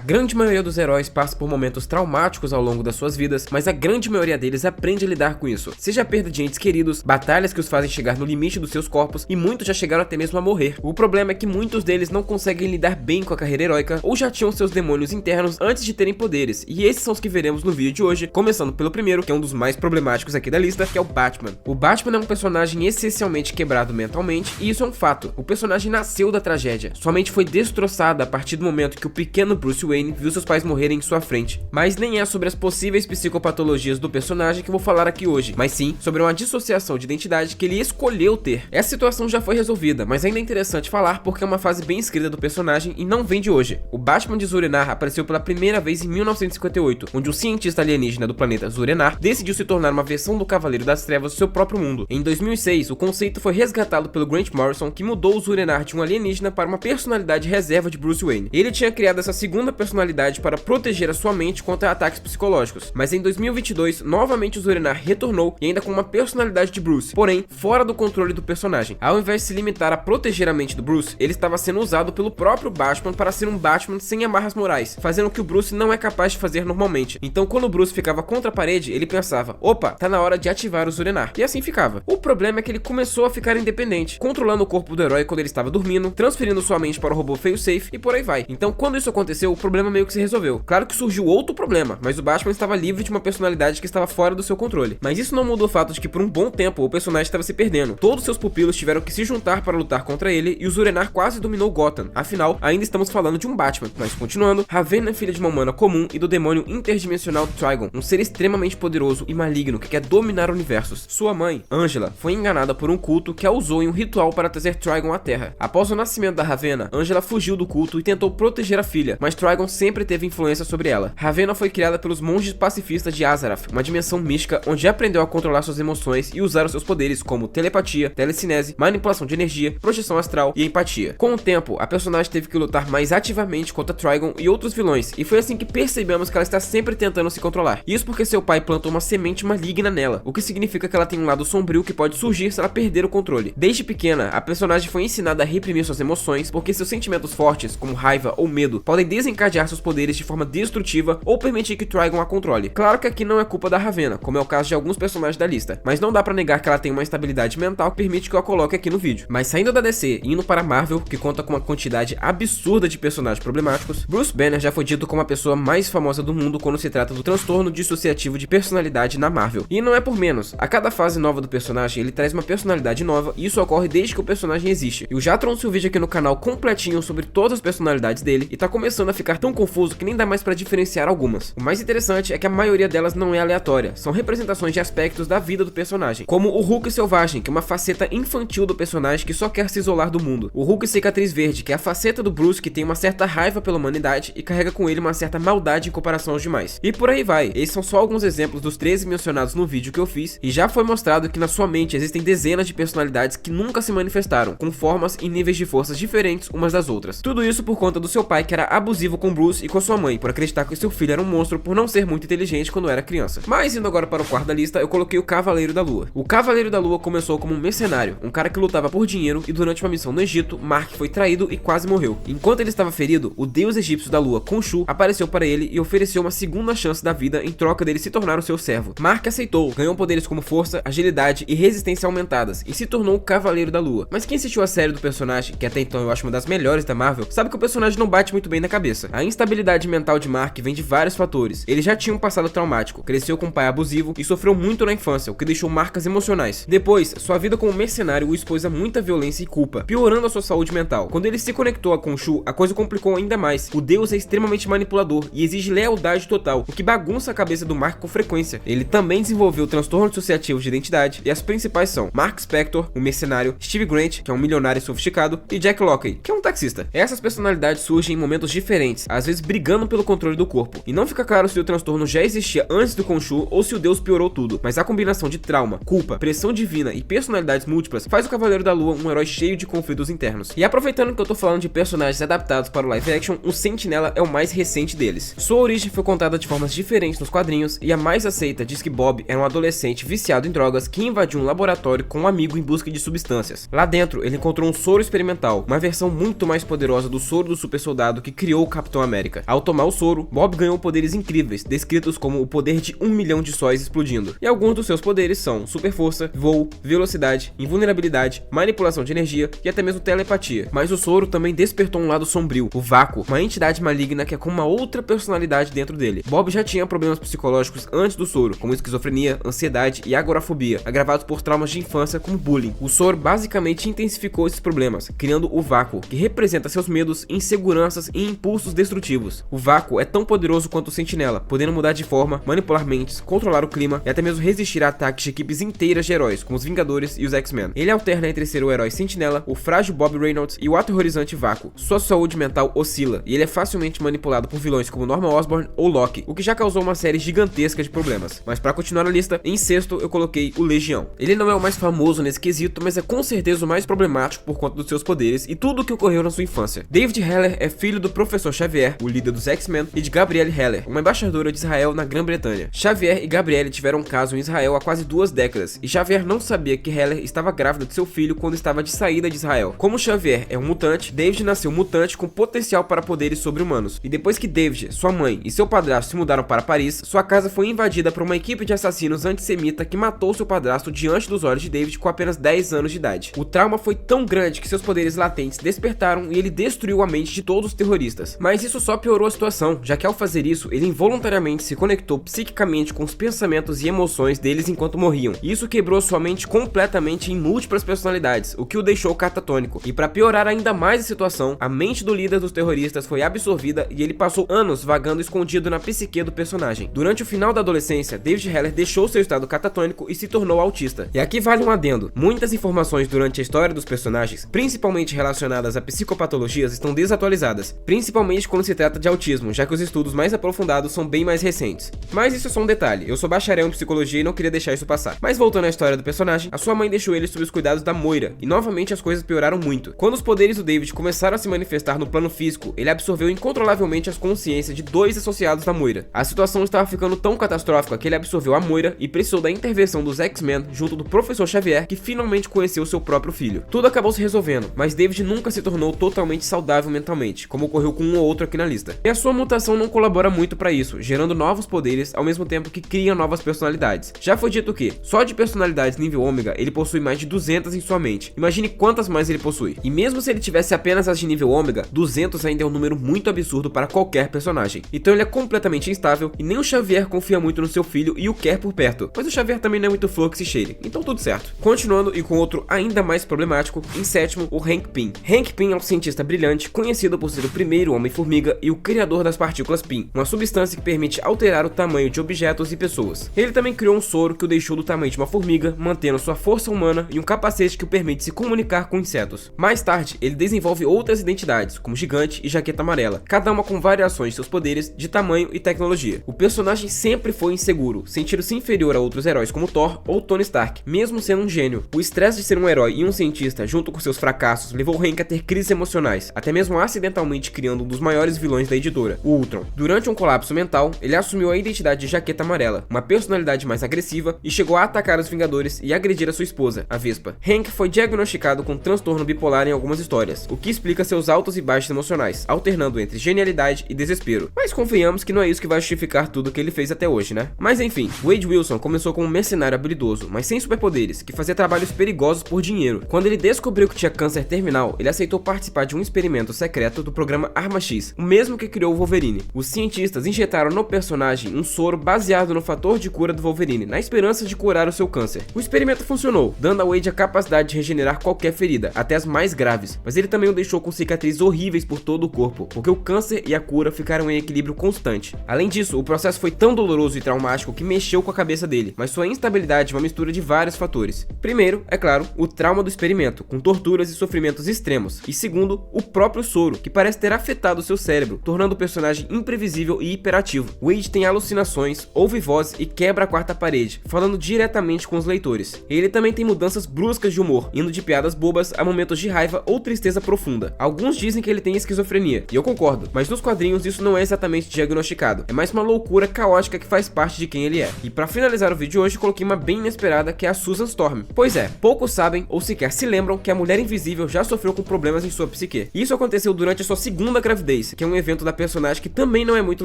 A grande maioria dos heróis passa por momentos traumáticos ao longo das suas vidas, mas a grande maioria deles aprende a lidar com isso. Seja a perda de entes queridos, batalhas que os fazem chegar no limite dos seus corpos, e muitos já chegaram até mesmo a morrer. O problema é que muitos deles não conseguem lidar bem com a carreira heróica, ou já tinham seus demônios internos antes de terem poderes, e esses são os que veremos no vídeo de hoje, começando pelo primeiro, que é um dos mais problemáticos aqui da lista, que é o Batman. O Batman é um personagem essencialmente quebrado mentalmente, e isso é um fato. O personagem nasceu da tragédia, sua mente foi destroçada a partir do momento que o pequeno Bruce Wayne viu seus pais morrerem em sua frente. Mas nem é sobre as possíveis psicopatologias do personagem que eu vou falar aqui hoje, mas sim sobre uma dissociação de identidade que ele escolheu ter. Essa situação já foi resolvida, mas ainda é interessante falar porque é uma fase bem escrita do personagem e não vem de hoje. O Batman de Zur-En-Arrh apareceu pela primeira vez em 1958, onde um cientista alienígena do planeta Zur-En-Arrh decidiu se tornar uma versão do Cavaleiro das Trevas do seu próprio mundo. Em 2006, o conceito foi resgatado pelo Grant Morrison, que mudou o Zur-En-Arrh de um alienígena para uma personalidade reserva de Bruce Wayne. Ele tinha criado essa segunda personalidade para proteger a sua mente contra ataques psicológicos, mas em 2022, novamente o Zur-En-Arrh retornou e ainda com uma personalidade de Bruce, porém fora do controle do personagem. Ao invés de se limitar a proteger a mente do Bruce, ele estava sendo usado pelo próprio Batman para ser um Batman sem amarras morais, fazendo o que o Bruce não é capaz de fazer normalmente. Então quando o Bruce ficava contra a parede, ele pensava, opa, tá na hora de ativar o Zur-En-Arrh, e assim ficava. O problema é que ele começou a ficar independente, controlando o corpo do herói quando ele estava dormindo, transferindo sua mente para o robô Failsafe e por aí vai. Então quando isso aconteceu, o problema meio que se resolveu. Claro que surgiu outro problema, mas o Batman estava livre de uma personalidade que estava fora do seu controle. Mas isso não mudou o fato de que por um bom tempo o personagem estava se perdendo. Todos seus pupilos tiveram que se juntar para lutar contra ele e o Zur-En-Arrh quase dominou Gotham. Afinal, ainda estamos falando de um Batman. Mas continuando, Ravenna é filha de uma humana comum e do demônio interdimensional Trigon, um ser extremamente poderoso e maligno que quer dominar universos. Sua mãe, Angela, foi enganada por um culto que a usou em um ritual para trazer Trigon à Terra. Após o nascimento da Ravenna, Angela fugiu do culto e tentou proteger a filha, mas Trigon sempre teve influência sobre ela. Ravenna foi criada pelos monges pacifistas de Azarath, uma dimensão mística onde aprendeu a controlar suas emoções e usar os seus poderes como telepatia, telecinese, manipulação de energia, projeção astral e empatia. Com o tempo, a personagem teve que lutar mais ativamente contra Trigon e outros vilões, e foi assim que percebemos que ela está sempre tentando se controlar. Isso porque seu pai plantou uma semente maligna nela, o que significa que ela tem um lado sombrio que pode surgir se ela perder o controle. Desde pequena, a personagem foi ensinada a reprimir suas emoções, porque seus sentimentos fortes, como raiva ou medo, podem desencadear seus poderes de forma destrutiva ou permitir que Trigon a controle. Claro que aqui não é culpa da Ravenna, como é o caso de alguns personagens da lista, mas não dá pra negar que ela tem uma estabilidade mental que permite que eu a coloque aqui no vídeo. Mas saindo da DC e indo para a Marvel, que conta com uma quantidade absurda de personagens problemáticos, Bruce Banner já foi dito como a pessoa mais famosa do mundo quando se trata do transtorno dissociativo de personalidade na Marvel. E não é por menos, a cada fase nova do personagem ele traz uma personalidade nova, e isso ocorre desde que o personagem existe. Eu já trouxe um vídeo aqui no canal completinho sobre todas as personalidades dele, e tá começando a ficar tão confuso que nem dá mais pra diferenciar algumas. O mais interessante é que a maioria delas não é aleatória, são representações de aspectos da vida do personagem, como o Hulk selvagem, que é uma faceta infantil do personagem que só quer se isolar do mundo. O Hulk cicatriz verde, que é a faceta do Bruce que tem uma certa raiva pela humanidade e carrega com ele uma certa maldade em comparação aos demais. E por aí vai, esses são só alguns exemplos dos 13 mencionados no vídeo que eu fiz, e já foi mostrado que na sua mente existem dezenas de personalidades que nunca se manifestaram, com formas e níveis de forças diferentes umas das outras. Tudo isso por conta do seu pai, que era abusivo com Bruce e com sua mãe, por acreditar que seu filho era um monstro por não ser muito inteligente quando era criança. Mas indo agora para o quarto da lista, eu coloquei o Cavaleiro da Lua. O Cavaleiro da Lua começou como um mercenário, um cara que lutava por dinheiro, e durante uma missão no Egito, Mark foi traído e quase morreu. Enquanto ele estava ferido, o deus egípcio da lua, Khonshu, apareceu para ele e ofereceu uma segunda chance da vida em troca dele se tornar o seu servo. Mark aceitou, ganhou poderes como força, agilidade e resistência aumentadas, e se tornou o Cavaleiro da Lua. Mas quem assistiu a série do personagem, que até então eu acho uma das melhores da Marvel, sabe que o personagem não bate muito bem na cabeça. A instabilidade mental de Mark vem de vários fatores. Ele já tinha um passado traumático, cresceu com um pai abusivo e sofreu muito na infância, o que deixou marcas emocionais. Depois, sua vida como mercenário o expôs a muita violência e culpa, piorando a sua saúde mental. Quando ele se conectou a Khonshu, a coisa complicou ainda mais. O deus é extremamente manipulador e exige lealdade total, o que bagunça a cabeça do Mark com frequência. Ele também desenvolveu transtorno dissociativo de identidade, e as principais são Mark Spector, um mercenário, Steve Grant, que é um milionário sofisticado, e Jack Locke, que é um taxista. Essas personalidades surgem em momentos diferentes, às vezes brigando pelo controle do corpo, e não fica claro se o transtorno já existia antes do Khonshu ou se o deus piorou tudo, mas a combinação de trauma, culpa, pressão divina e personalidades múltiplas faz o Cavaleiro da Lua um herói cheio de conflitos internos. E aproveitando que eu tô falando de personagens adaptados para o live action, o Sentinela é o mais recente deles. Sua origem foi contada de formas diferentes nos quadrinhos, e a mais aceita diz que Bob era um adolescente viciado em drogas que invadiu um laboratório com um amigo em busca de substâncias. Lá dentro, ele encontrou um soro experimental, uma versão muito mais poderosa do soro do super soldado que criou o Capitão Capitão América. Ao tomar o soro, Bob ganhou poderes incríveis, descritos como o poder de 1 milhão de sóis explodindo. E alguns dos seus poderes são super força, voo, velocidade, invulnerabilidade, manipulação de energia e até mesmo telepatia. Mas o soro também despertou um lado sombrio, o Vácuo, uma entidade maligna que é com uma outra personalidade dentro dele. Bob já tinha problemas psicológicos antes do soro, como esquizofrenia, ansiedade e agorafobia, agravados por traumas de infância como bullying. O soro basicamente intensificou esses problemas, criando o Vácuo, que representa seus medos, inseguranças e impulsos destrutivos. O Vácuo é tão poderoso quanto o Sentinela, podendo mudar de forma, manipular mentes, controlar o clima e até mesmo resistir a ataques de equipes inteiras de heróis, como os Vingadores e os X-Men. Ele alterna entre ser o herói Sentinela, o frágil Bob Reynolds e o aterrorizante Vácuo. Sua saúde mental oscila e ele é facilmente manipulado por vilões como Norman Osborn ou Loki, o que já causou uma série gigantesca de problemas. Mas para continuar a lista, em sexto eu coloquei o Legião. Ele não é o mais famoso nesse quesito, mas é com certeza o mais problemático por conta dos seus poderes e tudo o que ocorreu na sua infância. David Haller é filho do Professor Xavier, o líder dos X-Men, e de Gabrielle Haller, uma embaixadora de Israel na Grã-Bretanha. Xavier e Gabrielle tiveram um caso em Israel há quase 2 décadas, e Xavier não sabia que Haller estava grávida de seu filho quando estava de saída de Israel. Como Xavier é um mutante, David nasceu mutante com potencial para poderes sobre-humanos. E depois que David, sua mãe e seu padrasto se mudaram para Paris, sua casa foi invadida por uma equipe de assassinos antissemita que matou seu padrasto diante dos olhos de David com apenas 10 anos de idade. O trauma foi tão grande que seus poderes latentes despertaram e ele destruiu a mente de todos os terroristas. Mas isso só piorou a situação, já que ao fazer isso, ele involuntariamente se conectou psiquicamente com os pensamentos e emoções deles enquanto morriam. E isso quebrou sua mente completamente em múltiplas personalidades, o que o deixou catatônico. E para piorar ainda mais a situação, a mente do líder dos terroristas foi absorvida e ele passou anos vagando escondido na psique do personagem. Durante o final da adolescência, David Haller deixou seu estado catatônico e se tornou autista. E aqui vale um adendo: muitas informações durante a história dos personagens, principalmente relacionadas a psicopatologias, estão desatualizadas, principalmente quando se trata de autismo, já que os estudos mais aprofundados são bem mais recentes. Mas isso é só um detalhe, eu sou bacharel em psicologia e não queria deixar isso passar. Mas voltando à história do personagem, a sua mãe deixou ele sob os cuidados da Moira, e novamente as coisas pioraram muito. Quando os poderes do David começaram a se manifestar no plano físico, ele absorveu incontrolavelmente as consciências de 2 associados da Moira. A situação estava ficando tão catastrófica que ele absorveu a Moira e precisou da intervenção dos X-Men junto do Professor Xavier, que finalmente conheceu seu próprio filho. Tudo acabou se resolvendo, mas David nunca se tornou totalmente saudável mentalmente, como ocorreu com um ou outro aqui na lista. E a sua mutação não colabora muito para isso, gerando novos poderes ao mesmo tempo que cria novas personalidades. Já foi dito que, só de personalidades nível ômega, ele possui mais de 200 em sua mente. Imagine quantas mais ele possui. E mesmo se ele tivesse apenas as de nível ômega, 200 ainda é um número muito absurdo para qualquer personagem. Então ele é completamente instável e nem o Xavier confia muito no seu filho e o quer por perto, pois o Xavier também não é muito flor que se cheire, então tudo certo. Continuando e com outro ainda mais problemático, em sétimo, o Hank Pym. Hank Pym é um cientista brilhante, conhecido por ser o primeiro Homem-Formiga e o criador das partículas Pym, uma substância que permite alterar o tamanho de objetos e pessoas. Ele também criou um soro que o deixou do tamanho de uma formiga, mantendo sua força humana e um capacete que o permite se comunicar com insetos. Mais tarde, ele desenvolve outras identidades, como Gigante e Jaqueta Amarela, cada uma com variações de seus poderes, de tamanho e tecnologia. O personagem sempre foi inseguro, sentindo-se inferior a outros heróis como Thor ou Tony Stark, mesmo sendo um gênio. O estresse de ser um herói e um cientista, junto com seus fracassos, levou Hank a ter crises emocionais, até mesmo acidentalmente criando um dos maiores vilões da editora, o Ultron. Durante um colapso mental, ele assumiu a identidade de Jaqueta Amarela, uma personalidade mais agressiva, e chegou a atacar os Vingadores e agredir a sua esposa, a Vespa. Hank foi diagnosticado com transtorno bipolar em algumas histórias, o que explica seus altos e baixos emocionais, alternando entre genialidade e desespero. Mas convenhamos que não é isso que vai justificar tudo que ele fez até hoje, né? Mas enfim, Wade Wilson começou como um mercenário habilidoso, mas sem superpoderes, que fazia trabalhos perigosos por dinheiro. Quando ele descobriu que tinha câncer terminal, ele aceitou participar de um experimento secreto do programa Arma X, o mesmo que criou o Wolverine. Os cientistas injetaram no personagem um soro baseado no fator de cura do Wolverine, na esperança de curar o seu câncer. O experimento funcionou, dando a Wade a capacidade de regenerar qualquer ferida, até as mais graves, mas ele também o deixou com cicatrizes horríveis por todo o corpo, porque o câncer e a cura ficaram em equilíbrio constante. Além disso, o processo foi tão doloroso e traumático que mexeu com a cabeça dele, mas sua instabilidade é uma mistura de vários fatores. Primeiro, é claro, o trauma do experimento, com torturas e sofrimentos extremos, e segundo, o próprio soro, que parece ter afetado seu cérebro, tornando o personagem imprevisível e hiperativo. Wade tem alucinações, ouve vozes e quebra a quarta parede, falando diretamente com os leitores. Ele também tem mudanças bruscas de humor, indo de piadas bobas a momentos de raiva ou tristeza profunda. Alguns dizem que ele tem esquizofrenia, e eu concordo, mas nos quadrinhos isso não é exatamente diagnosticado, é mais uma loucura caótica que faz parte de quem ele é. E para finalizar o vídeo de hoje, coloquei uma bem inesperada, que é a Susan Storm. Pois é, poucos sabem ou sequer se lembram que a Mulher Invisível já sofreu com problemas em sua psique. Isso aconteceu durante a sua segunda gravidez, Face, que é um evento da personagem que também não é muito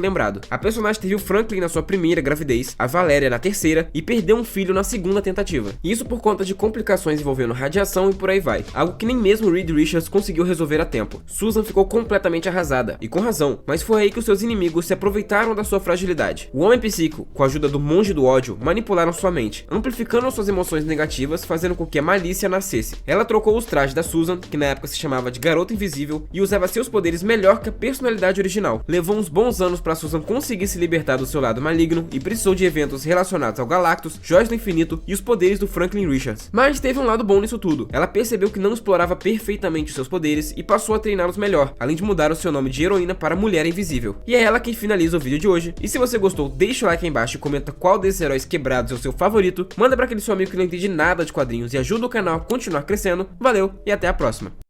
lembrado. A personagem teve o Franklin na sua primeira gravidez, a Valéria na terceira e perdeu um filho na segunda tentativa. Isso por conta de complicações envolvendo radiação e por aí vai, algo que nem mesmo Reed Richards conseguiu resolver a tempo. Susan ficou completamente arrasada, e com razão, mas foi aí que os seus inimigos se aproveitaram da sua fragilidade. O Homem Psíquico, com a ajuda do Monge do Ódio, manipularam sua mente, amplificando suas emoções negativas, fazendo com que a malícia nascesse. Ela trocou os trajes da Susan, que na época se chamava de Garota Invisível, e usava seus poderes melhor que a personalidade original. Levou uns bons anos para Susan conseguir se libertar do seu lado maligno e precisou de eventos relacionados ao Galactus, Joias do Infinito e os poderes do Franklin Richards. Mas teve um lado bom nisso tudo. Ela percebeu que não explorava perfeitamente os seus poderes e passou a treiná-los melhor, além de mudar o seu nome de heroína para Mulher Invisível. E é ela quem finaliza o vídeo de hoje. E se você gostou, deixa o like aí embaixo e comenta qual desses heróis quebrados é o seu favorito. Manda para aquele seu amigo que não entende nada de quadrinhos e ajuda o canal a continuar crescendo. Valeu e até a próxima.